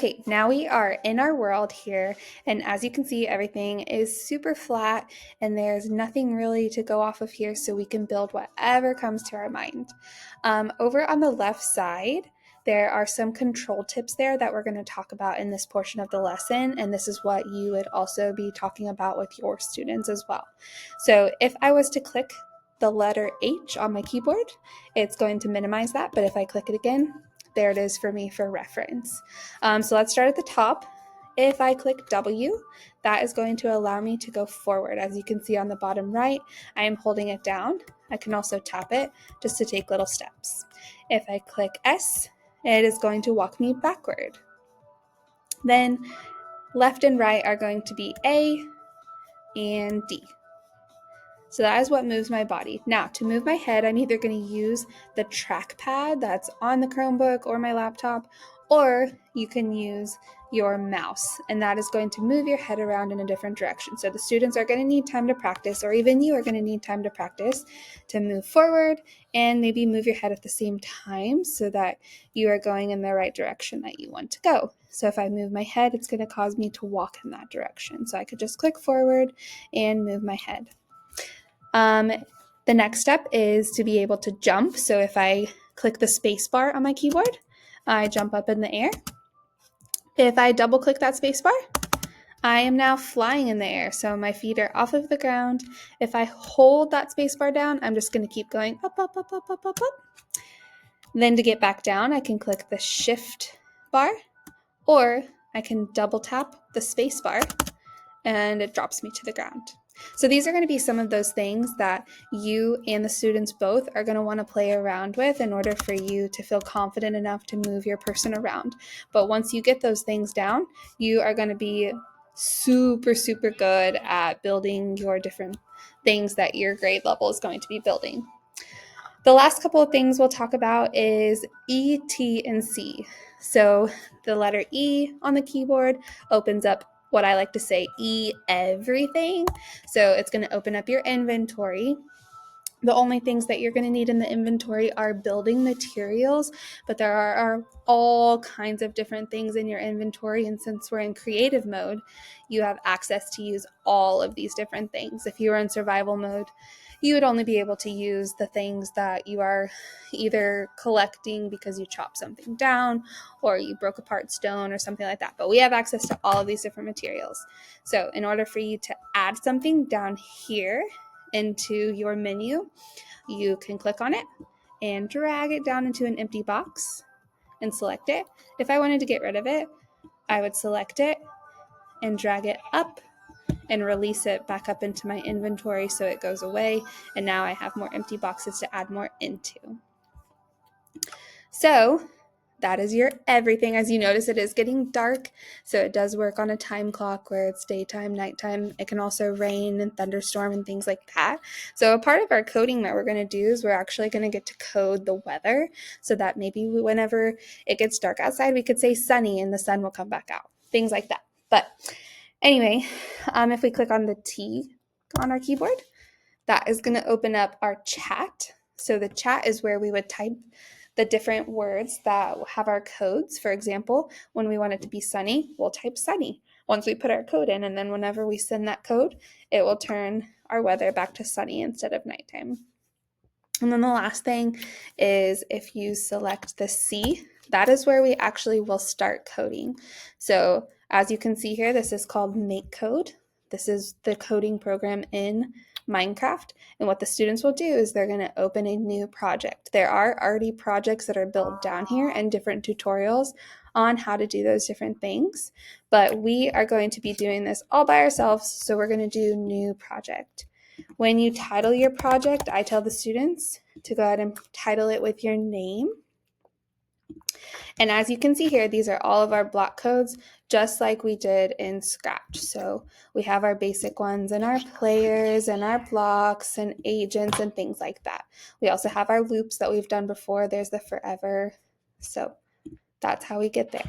Okay, now we are in our world here, and as you can see, everything is super flat, and there's nothing really to go off of here, so we can build whatever comes to our mind. Over on the left side, there are some control tips there that we're going to talk about in this portion of the lesson, and this is what you would also be talking about with your students as well. So if I was to click the letter H on my keyboard, it's going to minimize that, but if I click it again, there it is for me for reference. So let's start at the top. If I click W, that is going to allow me to go forward. As you can see on the bottom right, I am holding it down. I can also tap it just to take little steps. If I click S, it is going to walk me backward. Then left and right are going to be A and D. So that is what moves my body. Now, to move my head, I'm either going to use the trackpad that's on the Chromebook or my laptop, or you can use your mouse, and that is going to move your head around in a different direction. So the students are going to need time to practice, or even you are going to need time to practice to move forward and maybe move your head at the same time so that you are going in the right direction that you want to go. So if I move my head, it's going to cause me to walk in that direction. So I could just click forward and move my head. The next step is to be able to jump. So if I click the space bar on my keyboard, I jump up in the air. If I double click that space bar, I am now flying in the air. So my feet are off of the ground. If I hold that space bar down, I'm just going to keep going up, up, up, up, up, up, up. Then to get back down, I can click the shift bar, or I can double tap the space bar and it drops me to the ground. So these are going to be some of those things that you and the students both are going to want to play around with in order for you to feel confident enough to move your person around. But once you get those things down, you are going to be super, super good at building your different things that your grade level is going to be building. The last couple of things we'll talk about is E, T, and C. So the letter E on the keyboard opens up what I like to say, everything. So it's going to open up your inventory. The only things that you're going to need in the inventory are building materials, but there are all kinds of different things in your inventory. And since we're in creative mode, you have access to use all of these different things. If you were in survival mode, you would only be able to use the things that you are either collecting because you chopped something down or you broke apart stone or something like that. But we have access to all of these different materials. So in order for you to add something down here into your menu, you can click on it and drag it down into an empty box and select it. If I wanted to get rid of it, I would select it and drag it up and release it back up into my inventory so it goes away, and now I have more empty boxes to add more into. So that is your everything. As you notice, it is getting dark, so it does work on a time clock where it's daytime, nighttime. It can also rain and thunderstorm and things like that. So a part of our coding that we're going to do is we're actually going to get to code the weather so that maybe whenever it gets dark outside, we could say sunny and the sun will come back out, things like that. But anyway, if we click on the T on our keyboard, that is going to open up our chat. So the chat is where we would type the different words that have our codes. For example, when we want it to be sunny, we'll type sunny once we put our code in, and then whenever we send that code, it will turn our weather back to sunny instead of nighttime. And then the last thing is if you select the C, that is where we actually will start coding. So as you can see here, this is called MakeCode. This is the coding program in Minecraft. And what the students will do is they're going to open a new project. There are already projects that are built down here and different tutorials on how to do those different things. But we are going to be doing this all by ourselves. So we're going to do new project. When you title your project, I tell the students to go ahead and title it with your name. And as you can see here, these are all of our block codes, just like we did in Scratch. So we have our basic ones and our players and our blocks and agents and things like that. We also have our loops that we've done before. There's the forever. So that's how we get there.